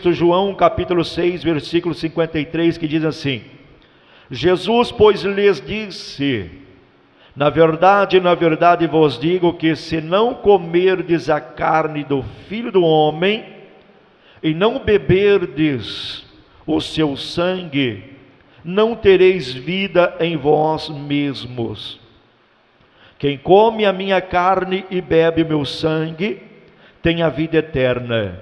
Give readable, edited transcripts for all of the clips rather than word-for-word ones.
João capítulo 6, versículo 53, que diz assim: Jesus, pois, lhes disse: na verdade vos digo que se não comerdes a carne do Filho do Homem e não beberdes o seu sangue, não tereis vida em vós mesmos. Quem come a minha carne e bebe o meu sangue tem a vida eterna,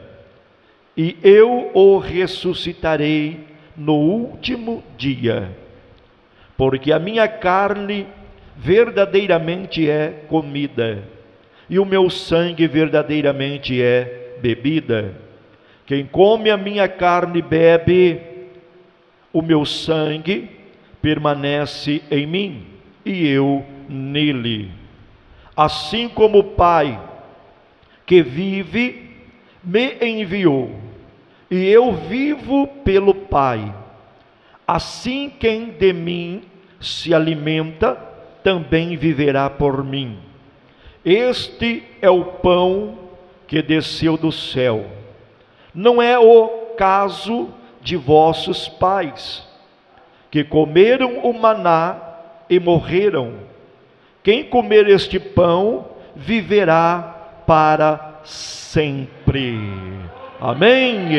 e eu o ressuscitarei no último dia. Porque a minha carne verdadeiramente é comida, e o meu sangue verdadeiramente é bebida. Quem come a minha carne e bebe o meu sangue, permanece em mim, e eu nele. Assim como o Pai que vive me enviou, e eu vivo pelo Pai, assim quem de mim se alimenta, também viverá por mim. Este é o pão que desceu do céu. Não é o caso de vossos pais, que comeram o maná e morreram. Quem comer este pão viverá para sempre. Amém?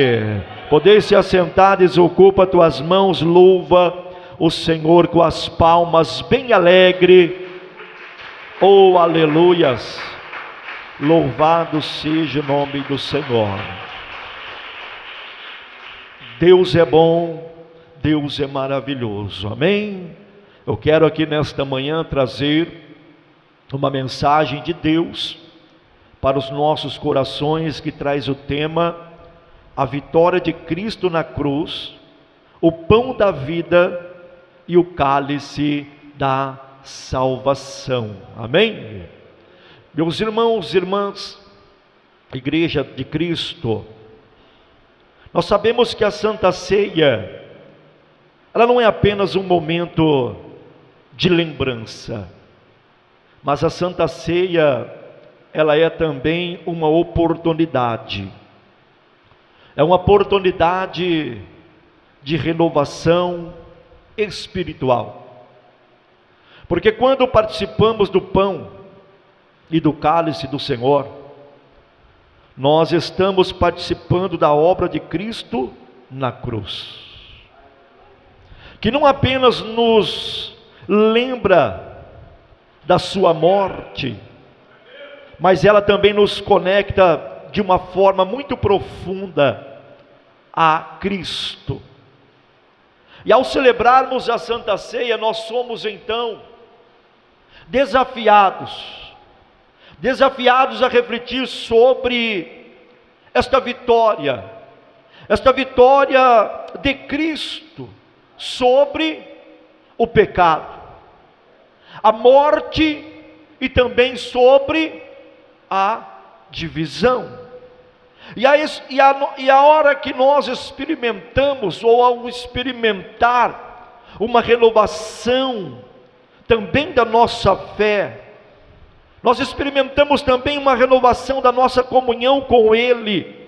Podeis se assentar, desocupa tuas mãos, louva o Senhor com as palmas, bem alegre. Oh, aleluias! Louvado seja o nome do Senhor. Deus é bom, Deus é maravilhoso. Amém? Eu quero aqui nesta manhã trazer uma mensagem de Deus para os nossos corações, que traz o tema: a vitória de Cristo na cruz, o pão da vida e o cálice da salvação. Amém? Meus irmãos e irmãs, Igreja de Cristo, nós sabemos que a Santa Ceia, ela não é apenas um momento de lembrança, mas a Santa Ceia, ela é também uma oportunidade. É uma oportunidade de renovação espiritual. Porque quando participamos do pão e do cálice do Senhor, nós estamos participando da obra de Cristo na cruz, que não apenas nos lembra da sua morte, mas ela também nos conecta de uma forma muito profunda a Cristo. E ao celebrarmos a Santa Ceia, nós somos então desafiados a refletir sobre esta vitória de Cristo sobre o pecado, a morte e também sobre a divisão. E a hora que nós experimentamos, ou ao experimentar uma renovação também da nossa fé, nós experimentamos também uma renovação da nossa comunhão com Ele.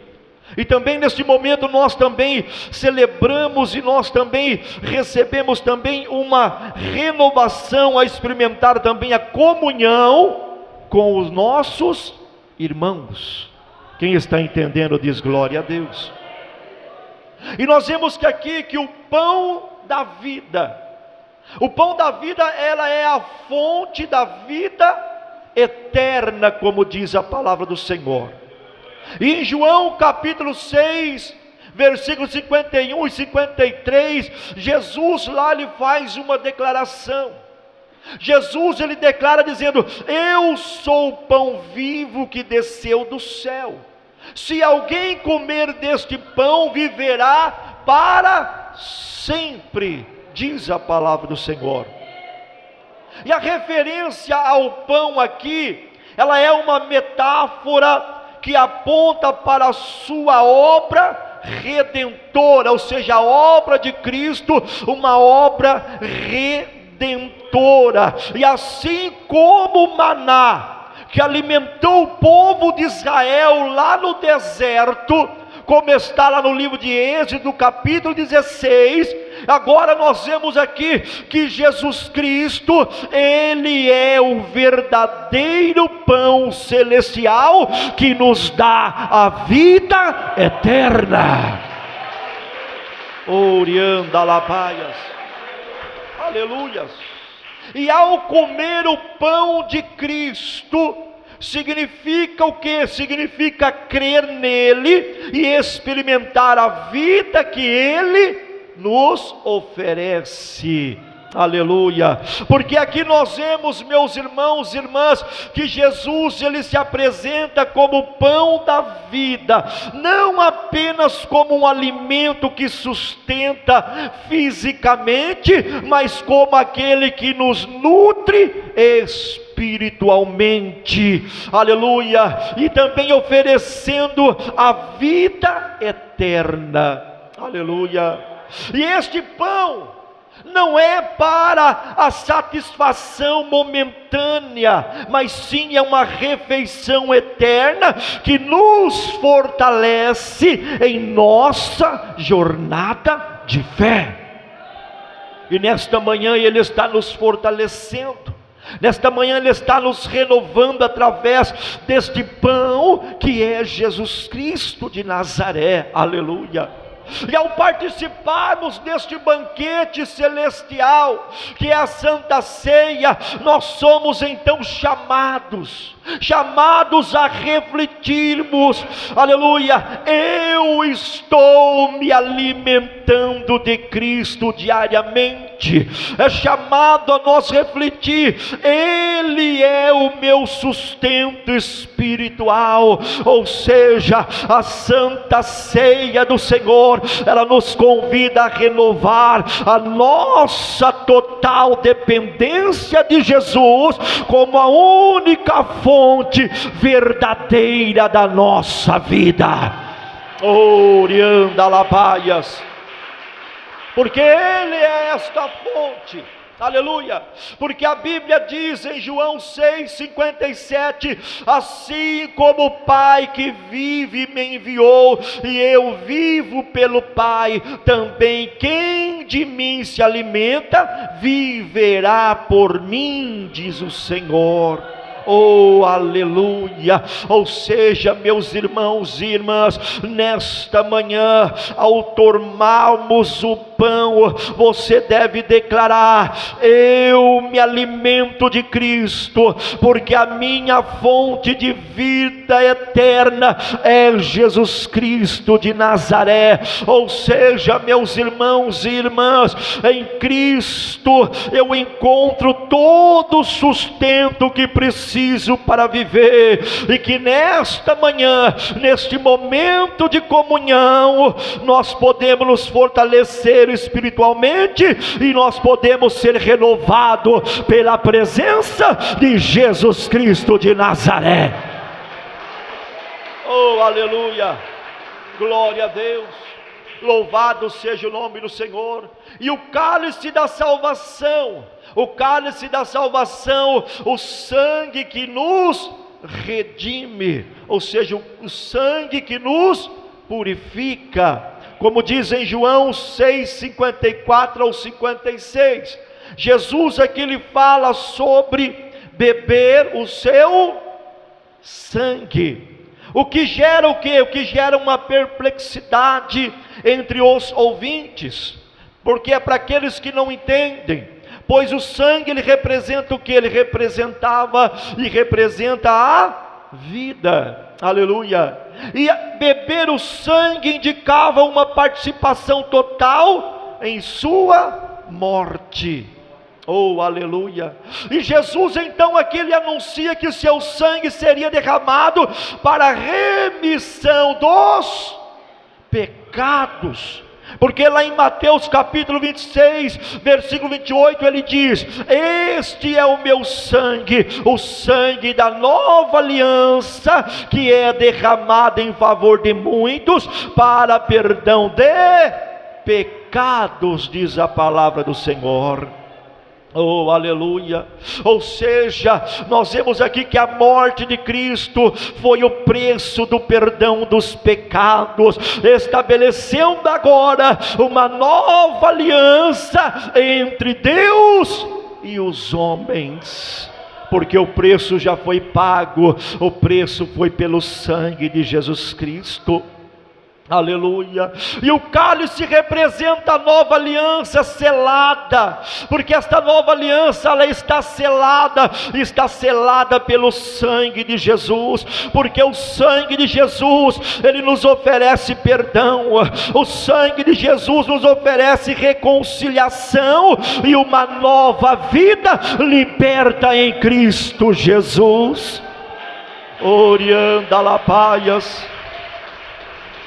E também neste momento nós também celebramos e nós também recebemos também uma renovação a experimentar também a comunhão com os nossos irmãos. Quem está entendendo diz glória a Deus. E nós vemos que aqui que o pão da vida, ela é a fonte da vida eterna, como diz a palavra do Senhor. E em João capítulo 6, versículos 51 e 53, Jesus lá lhe faz uma declaração. Jesus, ele declara dizendo: eu sou o pão vivo que desceu do céu. Se alguém comer deste pão, viverá para sempre, diz a palavra do Senhor. E a referência ao pão aqui, ela é uma metáfora que aponta para a sua obra redentora, ou seja, a obra de Cristo, uma obra redentora. E assim como o maná que alimentou o povo de Israel lá no deserto, como está lá no livro de Êxodo, capítulo 16. Agora nós vemos aqui que Jesus Cristo, Ele é o verdadeiro pão celestial que nos dá a vida eterna. Orianda Labaias, aleluias. E ao comer o pão de Cristo, significa o que? Significa crer nele e experimentar a vida que Ele nos oferece. Aleluia. Porque aqui nós vemos, meus irmãos e irmãs, que Jesus, Ele se apresenta como o pão da vida, não apenas como um alimento que sustenta fisicamente, mas como aquele que nos nutre espiritualmente. Aleluia. E também oferecendo a vida eterna. Aleluia. E este pão não é para a satisfação momentânea, mas sim é uma refeição eterna que nos fortalece em nossa jornada de fé. E nesta manhã Ele está nos fortalecendo. Nesta manhã Ele está nos renovando através deste pão que é Jesus Cristo de Nazaré. Aleluia. E ao participarmos deste banquete celestial, que é a Santa Ceia, nós somos então chamados a refletirmos, aleluia, eu estou me alimentando de Cristo diariamente, é chamado a nós refletir, Ele é o meu sustento espiritual, ou seja, a Santa Ceia do Senhor, ela nos convida a renovar a nossa total dependência de Jesus, como a única fonte verdadeira da nossa vida. Orianda Labaias, porque Ele é esta fonte. Aleluia, porque a Bíblia diz em João 6,57, assim como o Pai que vive me enviou, e eu vivo pelo Pai, também quem de mim se alimenta, viverá por mim, diz o Senhor. Oh, aleluia. Ou seja, meus irmãos e irmãs, nesta manhã, ao tomarmos o pão, você deve declarar: eu me alimento de Cristo, porque a minha fonte de vida eterna é Jesus Cristo de Nazaré. Ou seja, meus irmãos e irmãs, em Cristo eu encontro todo o sustento que preciso para viver, e que nesta manhã, neste momento de comunhão, nós podemos nos fortalecer espiritualmente, e nós podemos ser renovados pela presença de Jesus Cristo de Nazaré. Oh, aleluia, glória a Deus, louvado seja o nome do Senhor. E o cálice da salvação, o sangue que nos redime, ou seja, o sangue que nos purifica, como diz em João 6,54 ao 56, Jesus aqui ele fala sobre beber o seu sangue. O que gera o quê? O que gera uma perplexidade entre os ouvintes, porque é para aqueles que não entendem, pois o sangue ele representa o que? Ele representava e representa a vida, aleluia, e beber o sangue indicava uma participação total em sua morte. Oh, aleluia. E Jesus então aqui ele anuncia que seu sangue seria derramado para a remissão dos pecados, porque lá em Mateus capítulo 26, versículo 28, ele diz: este é o meu sangue, o sangue da nova aliança, que é derramado em favor de muitos, para perdão de pecados, diz a palavra do Senhor. Oh, aleluia! Ou seja, nós vemos aqui que a morte de Cristo foi o preço do perdão dos pecados, estabelecendo agora uma nova aliança entre Deus e os homens, porque o preço já foi pago, o preço foi pelo sangue de Jesus Cristo. Aleluia. E o cálice representa a nova aliança selada, porque esta nova aliança ela está selada pelo sangue de Jesus, porque o sangue de Jesus ele nos oferece perdão, o sangue de Jesus nos oferece reconciliação e uma nova vida liberta em Cristo Jesus. Orianda lapaias.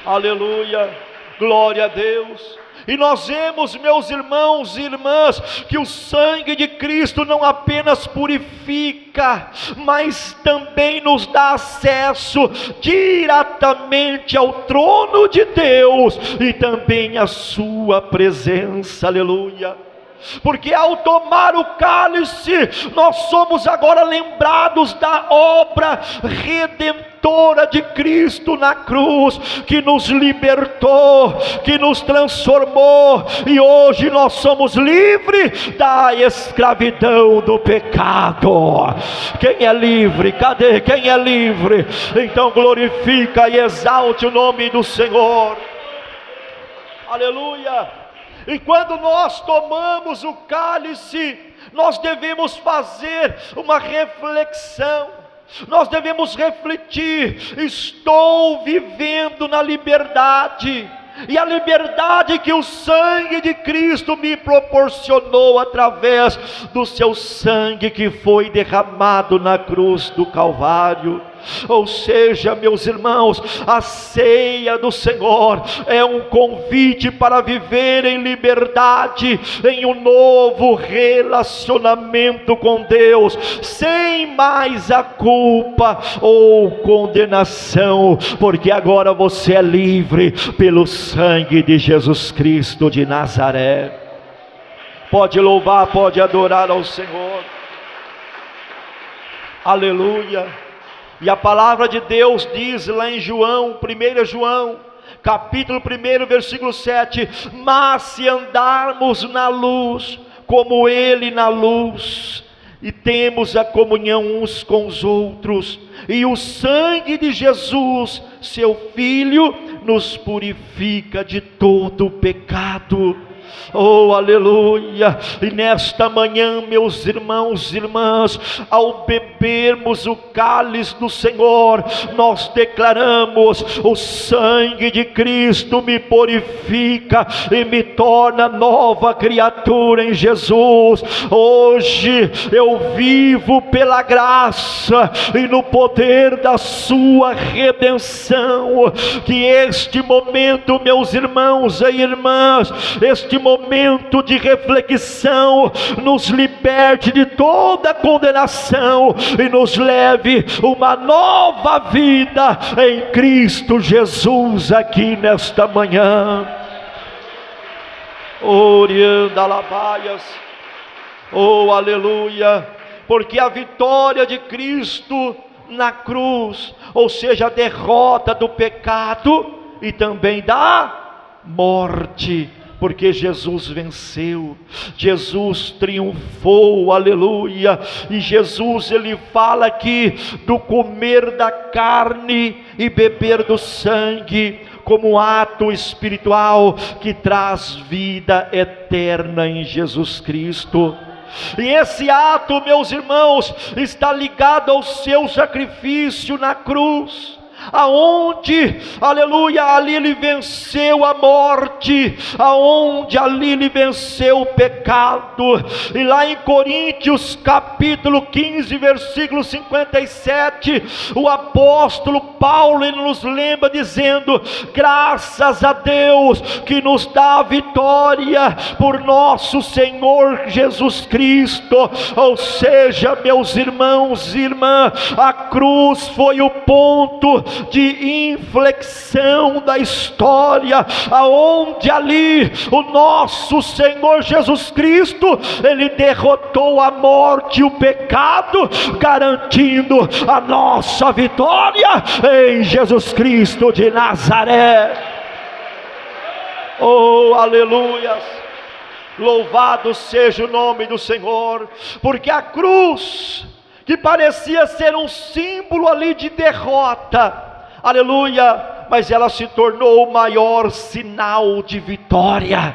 Aleluia, glória a Deus. E nós vemos, meus irmãos e irmãs, que o sangue de Cristo não apenas purifica, mas também nos dá acesso diretamente ao trono de Deus e também à sua presença. Aleluia. Porque ao tomar o cálice, nós somos agora lembrados da obra redentora de Cristo na cruz, que nos libertou, que nos transformou, e hoje nós somos livres da escravidão do pecado. Quem é livre? Cadê? Quem é livre? Então glorifica e exalte o nome do Senhor. Aleluia. E quando nós tomamos o cálice, nós devemos fazer uma reflexão, nós devemos refletir: estou vivendo na liberdade, e a liberdade que o sangue de Cristo me proporcionou através do seu sangue que foi derramado na cruz do Calvário. Ou seja, meus irmãos, a ceia do Senhor é um convite para viver em liberdade, em um novo relacionamento com Deus, sem mais a culpa ou condenação, porque agora você é livre pelo sangue de Jesus Cristo de Nazaré. Pode louvar, pode adorar ao Senhor. Aleluia. E a palavra de Deus diz lá em João, 1 João, capítulo 1, versículo 7, mas se andarmos na luz, como Ele na luz, e temos a comunhão uns com os outros, e o sangue de Jesus, seu Filho, nos purifica de todo o pecado. Oh, aleluia! E nesta manhã, meus irmãos e irmãs, ao bebermos o cálice do Senhor, nós declaramos: o sangue de Cristo me purifica e me torna nova criatura em Jesus. Hoje eu vivo pela graça e no poder da sua redenção. Que este momento, meus irmãos e irmãs, este momento de reflexão nos liberte de toda condenação e nos leve uma nova vida em Cristo Jesus aqui nesta manhã. Orianda labaias. Oh, aleluia! Porque a vitória de Cristo na cruz, ou seja, a derrota do pecado e também da morte, porque Jesus venceu, Jesus triunfou, aleluia. E Jesus ele fala aqui do comer da carne e beber do sangue como ato espiritual que traz vida eterna em Jesus Cristo. E esse ato, meus irmãos, está ligado ao seu sacrifício na cruz, aonde, aleluia, ali ele venceu a morte, aonde ali ele venceu o pecado. E lá em Coríntios capítulo 15, versículo 57, o apóstolo Paulo ele nos lembra dizendo: graças a Deus que nos dá a vitória por nosso Senhor Jesus Cristo. Ou seja, meus irmãos e irmãs, a cruz foi o ponto de inflexão da história, aonde ali o nosso Senhor Jesus Cristo, Ele derrotou a morte e o pecado, garantindo a nossa vitória em Jesus Cristo de Nazaré. Oh, aleluias! Louvado seja o nome do Senhor, porque a cruz, que parecia ser um símbolo ali de derrota, aleluia, mas ela se tornou o maior sinal de vitória,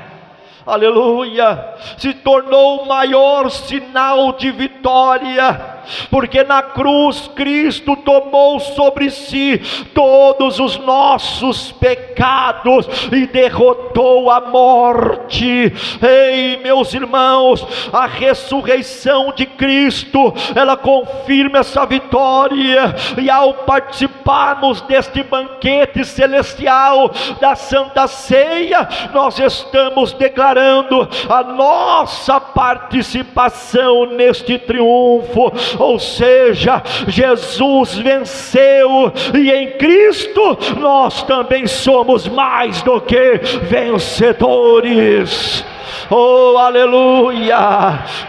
aleluia, se tornou o maior sinal de vitória, porque na cruz Cristo tomou sobre si todos os nossos pecados e derrotou a morte. Ei, meus irmãos, a ressurreição de Cristo, ela confirma essa vitória, e ao participarmos deste banquete celestial da Santa Ceia, nós estamos declarando a nossa participação neste triunfo. Ou seja, Jesus venceu, e em Cristo nós também somos mais do que vencedores. Oh, aleluia!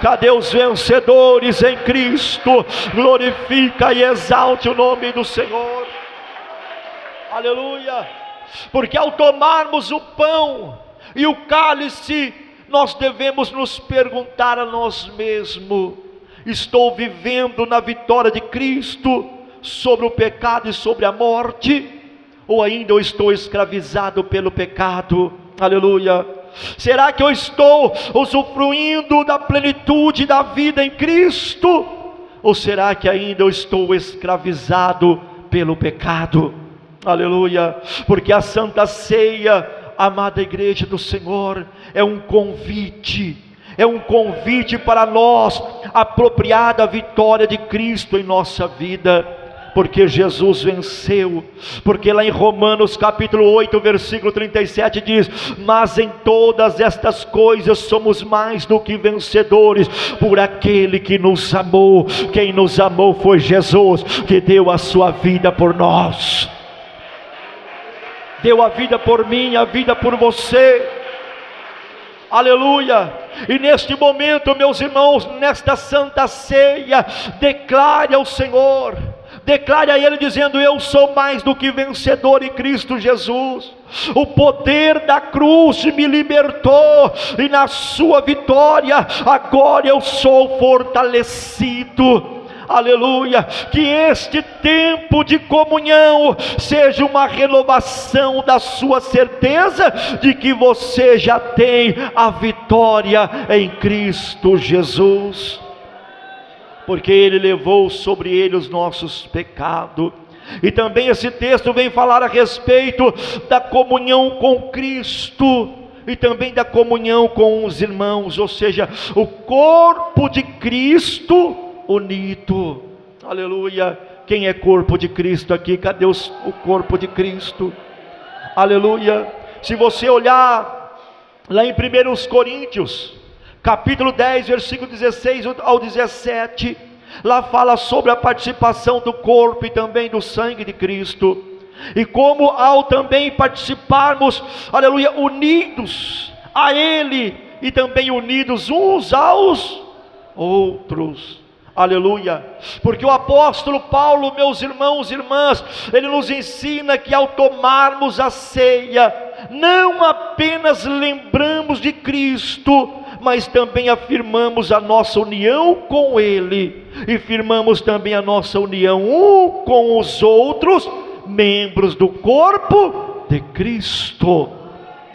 Cadê os vencedores em Cristo? Glorifica e exalte o nome do Senhor. Aleluia! Porque ao tomarmos o pão e o cálice, nós devemos nos perguntar a nós mesmos: estou vivendo na vitória de Cristo sobre o pecado e sobre a morte? Ou ainda eu estou escravizado pelo pecado? Aleluia! Será que eu estou usufruindo da plenitude da vida em Cristo? Ou será que ainda eu estou escravizado pelo pecado? Aleluia! Porque a Santa Ceia, amada igreja do Senhor, é um convite para nós apropriar da vitória de Cristo em nossa vida, porque Jesus venceu. Porque lá em Romanos capítulo 8, versículo 37 diz: mas em todas estas coisas somos mais do que vencedores por aquele que nos amou. Quem nos amou foi Jesus, que deu a sua vida por nós, deu a vida por mim, a vida por você. Aleluia! E neste momento, meus irmãos, nesta Santa Ceia, declare ao Senhor, declare a Ele dizendo: eu sou mais do que vencedor em Cristo Jesus. O poder da cruz me libertou, e na sua vitória agora eu sou fortalecido. Aleluia! Que este tempo de comunhão seja uma renovação da sua certeza de que você já tem a vitória em Cristo Jesus, porque Ele levou sobre Ele os nossos pecados. E também esse texto vem falar a respeito da comunhão com Cristo e também da comunhão com os irmãos, ou seja, o corpo de Cristo unido. Aleluia! Quem é corpo de Cristo aqui? Cadê o corpo de Cristo? Aleluia! Se você olhar lá em 1 Coríntios capítulo 10, versículo 16 ao 17, lá fala sobre a participação do corpo e também do sangue de Cristo, e como ao também participarmos, aleluia, unidos a Ele e também unidos uns aos outros. Aleluia! Porque o apóstolo Paulo, meus irmãos e irmãs, ele nos ensina que ao tomarmos a ceia, não apenas lembramos de Cristo, mas também afirmamos a nossa união com Ele, e firmamos também a nossa união um com os outros, membros do corpo de Cristo.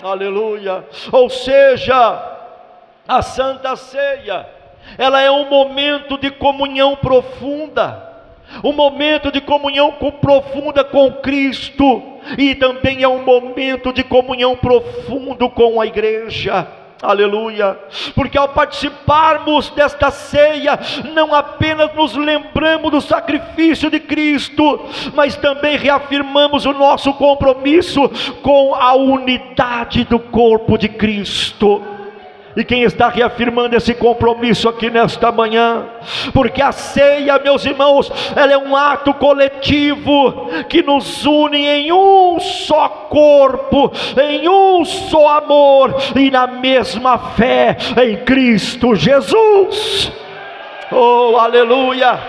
Aleluia! Ou seja, a Santa Ceia, ela é um momento de comunhão profunda, um momento de comunhão profunda com Cristo, e também é um momento de comunhão profundo com a igreja. Aleluia! Porque ao participarmos desta ceia, não apenas nos lembramos do sacrifício de Cristo, mas também reafirmamos o nosso compromisso com a unidade do corpo de Cristo. E quem está reafirmando esse compromisso aqui nesta manhã? Porque a ceia, meus irmãos, ela é um ato coletivo que nos une em um só corpo, em um só amor e na mesma fé em Cristo Jesus. Oh, aleluia!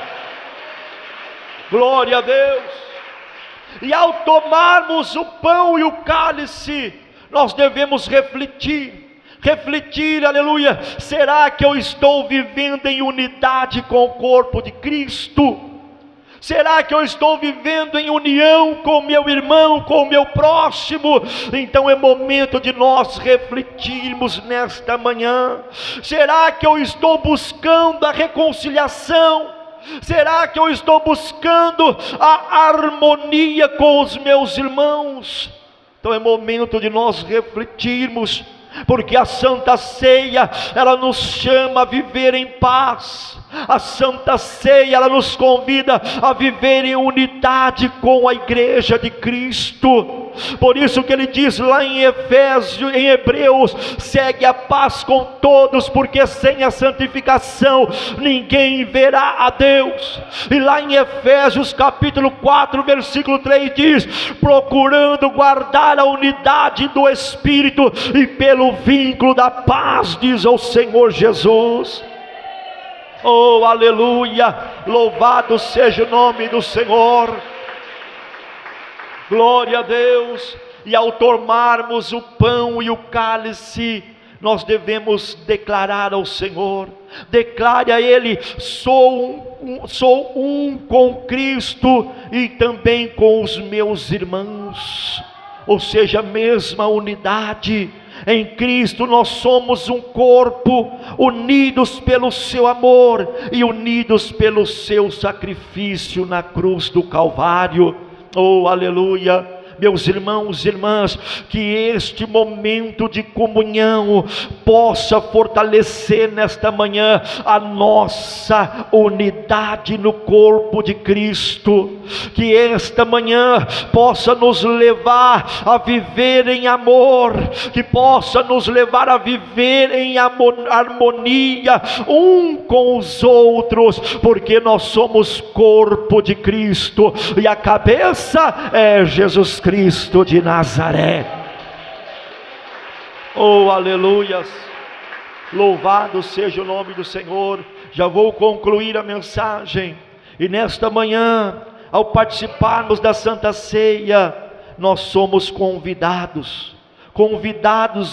Glória a Deus! E ao tomarmos o pão e o cálice, nós devemos refletir, aleluia, será que eu estou vivendo em unidade com o corpo de Cristo? Será que eu estou vivendo em união com meu irmão, com o meu próximo? Então é momento de nós refletirmos nesta manhã. Será que eu estou buscando a reconciliação? Será que eu estou buscando a harmonia com os meus irmãos? Então é momento de nós refletirmos, porque a Santa Ceia, ela nos chama a viver em paz. A Santa Ceia, ela nos convida a viver em unidade com a igreja de Cristo. Por isso que ele diz lá em Hebreus, segue a paz com todos, porque sem a santificação ninguém verá a Deus. E lá em Efésios capítulo 4, versículo 3 diz, procurando guardar a unidade do Espírito e pelo vínculo da paz, diz o Senhor Jesus. Oh, aleluia, louvado seja o nome do Senhor, glória a Deus. E ao tomarmos o pão e o cálice, nós devemos declarar ao Senhor, declare a Ele, sou um com Cristo e também com os meus irmãos, ou seja, a mesma unidade. Em Cristo nós somos um corpo, unidos pelo seu amor e unidos pelo seu sacrifício na cruz do Calvário. Oh, aleluia! Meus irmãos e irmãs, que este momento de comunhão possa fortalecer nesta manhã a nossa unidade no corpo de Cristo, que esta manhã possa nos levar a viver em amor, que possa nos levar a viver em harmonia um com os outros, porque nós somos corpo de Cristo e a cabeça é Jesus Cristo de Nazaré. Oh, aleluias, louvado seja o nome do Senhor. Já vou concluir a mensagem. E nesta manhã, ao participarmos da Santa Ceia, nós somos convidados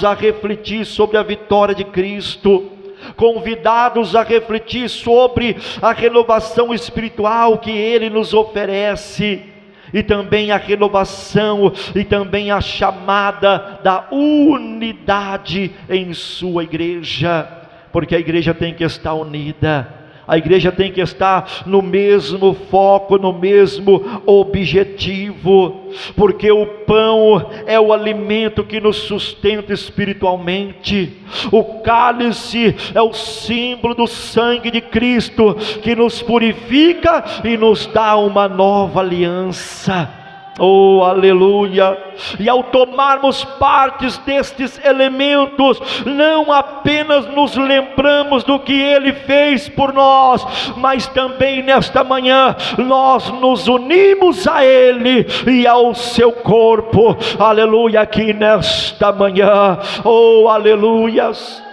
a refletir sobre a vitória de Cristo, convidados a refletir sobre a renovação espiritual que Ele nos oferece, e também a renovação e também a chamada da unidade em sua igreja, porque a igreja tem que estar unida, a igreja tem que estar no mesmo foco, no mesmo objetivo, porque o pão é o alimento que nos sustenta espiritualmente, o cálice é o símbolo do sangue de Cristo, que nos purifica e nos dá uma nova aliança. Oh, aleluia! E ao tomarmos partes destes elementos, não apenas nos lembramos do que Ele fez por nós, mas também nesta manhã nós nos unimos a Ele e ao seu corpo. Aleluia! Aqui nesta manhã, oh, aleluias!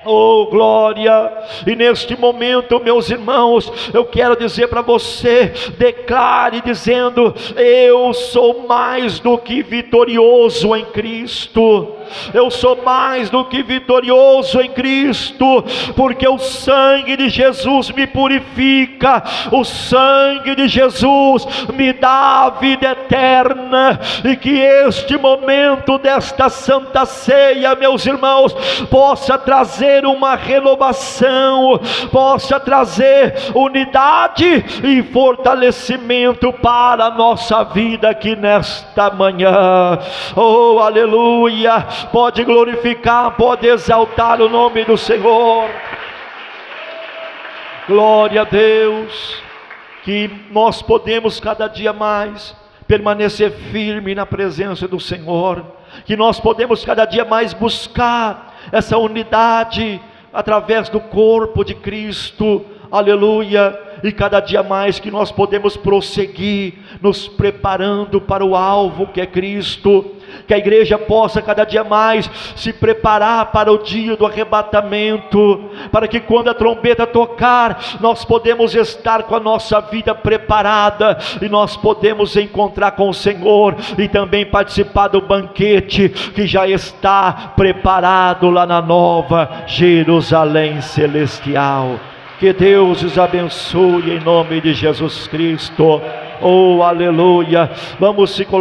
Oh, glória! E neste momento, meus irmãos, eu quero dizer para você, declare dizendo, eu sou mais do que vitorioso em Cristo. Eu sou mais do que vitorioso em Cristo, porque o sangue de Jesus me purifica, o sangue de Jesus me dá a vida eterna. E que este momento desta Santa Ceia, meus irmãos, possa trazer uma renovação, possa trazer unidade e fortalecimento para a nossa vida aqui nesta manhã. Oh, aleluia! Pode glorificar, pode exaltar o nome do Senhor. Glória a Deus, que nós podemos cada dia mais permanecer firme na presença do Senhor, que nós podemos cada dia mais buscar essa unidade através do corpo de Cristo, aleluia, e cada dia mais que nós podemos prosseguir, nos preparando para o alvo que é Cristo, que a igreja possa cada dia mais se preparar para o dia do arrebatamento, para que quando a trombeta tocar, nós podemos estar com a nossa vida preparada, e nós podemos encontrar com o Senhor, e também participar do banquete, que já está preparado lá na nova Jerusalém celestial. Que Deus os abençoe em nome de Jesus Cristo. Oh, aleluia. Vamos se colocar.